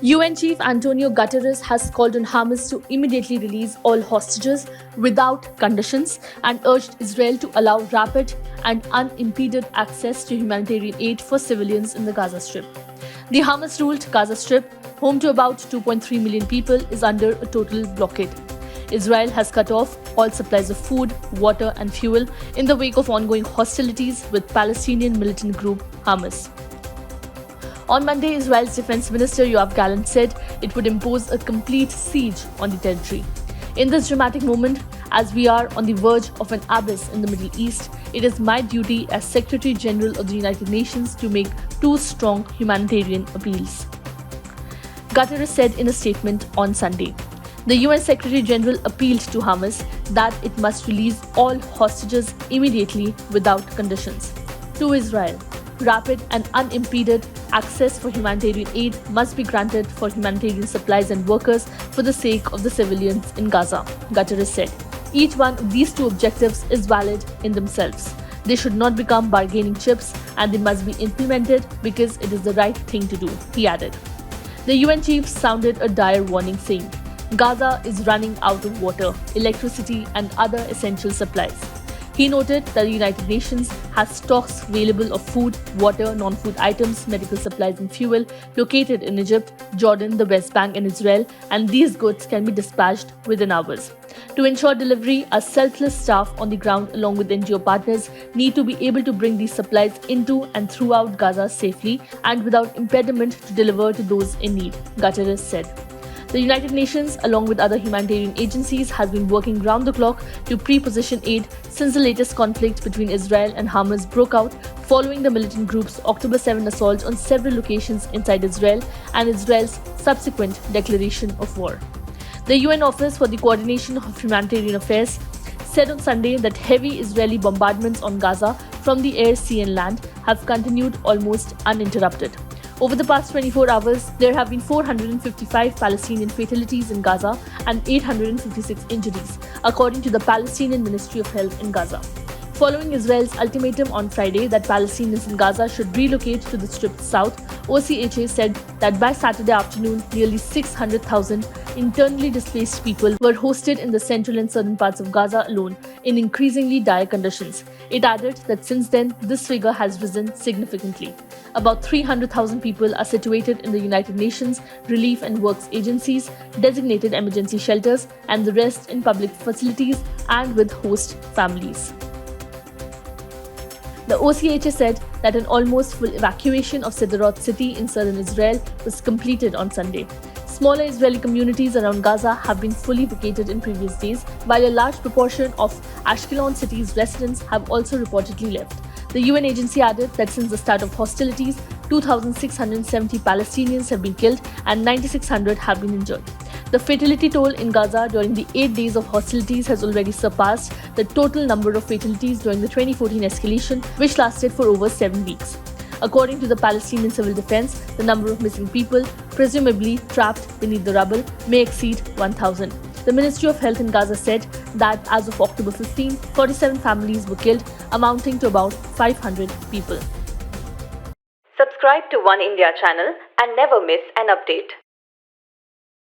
UN Chief Antonio Guterres has called on Hamas to immediately release all hostages without conditions and urged Israel to allow rapid and unimpeded access to humanitarian aid for civilians in the Gaza Strip. The Hamas-ruled Gaza Strip, home to about 2.3 million people, is under a total blockade. Israel has cut off all supplies of food, water and fuel in the wake of ongoing hostilities with Palestinian militant group Hamas. On Monday, Israel's Defense Minister Yoav Gallant said it would impose a complete siege on the territory. In this dramatic moment, as we are on the verge of an abyss in the Middle East, it is my duty as Secretary General of the United Nations to make two strong humanitarian appeals. Guterres said in a statement on Sunday. The UN Secretary General appealed to Hamas that it must release all hostages immediately without conditions. To Israel, rapid and unimpeded access for humanitarian aid must be granted for humanitarian supplies and workers for the sake of the civilians in Gaza, Guterres said. Each one of these two objectives is valid in themselves. They should not become bargaining chips and they must be implemented because it is the right thing to do, he added. The UN chief sounded a dire warning saying, Gaza is running out of water, electricity and other essential supplies. He noted that the United Nations has stocks available of food, water, non-food items, medical supplies and fuel located in Egypt, Jordan, the West Bank and Israel, and these goods can be dispatched within hours. To ensure delivery, our selfless staff on the ground along with NGO partners need to be able to bring these supplies into and throughout Gaza safely and without impediment to deliver to those in need, Guterres said. The United Nations, along with other humanitarian agencies, has been working round the clock to pre-position aid since the latest conflict between Israel and Hamas broke out following the militant group's October 7 assault on several locations inside Israel and Israel's subsequent declaration of war. The UN Office for the Coordination of Humanitarian Affairs said on Sunday that heavy Israeli bombardments on Gaza from the air, sea and land have continued almost uninterrupted. Over the past 24 hours, there have been 455 Palestinian fatalities in Gaza and 856 injuries, according to the Palestinian Ministry of Health in Gaza. Following Israel's ultimatum on Friday that Palestinians in Gaza should relocate to the Strip south, OCHA said that by Saturday afternoon, nearly 600,000 internally displaced people were hosted in the central and southern parts of Gaza alone in increasingly dire conditions. It added that since then, this figure has risen significantly. About 300,000 people are situated in the United Nations Relief and Works agencies, designated emergency shelters, and the rest in public facilities and with host families. The OCHA said that an almost full evacuation of Sderot city in southern Israel was completed on Sunday. Smaller Israeli communities around Gaza have been fully vacated in previous days, while a large proportion of Ashkelon city's residents have also reportedly left. The UN agency added that since the start of hostilities, 2,670 Palestinians have been killed and 9,600 have been injured. The fatality toll in Gaza during the 8 days of hostilities has already surpassed the total number of fatalities during the 2014 escalation, which lasted for over 7 weeks. According to the Palestinian Civil Defense, the number of missing people, presumably trapped beneath the rubble, may exceed 1,000. The Ministry of Health in Gaza said that as of October 15, 47 families were killed, amounting to about 500 people. Subscribe to Oneindia channel and never miss an update.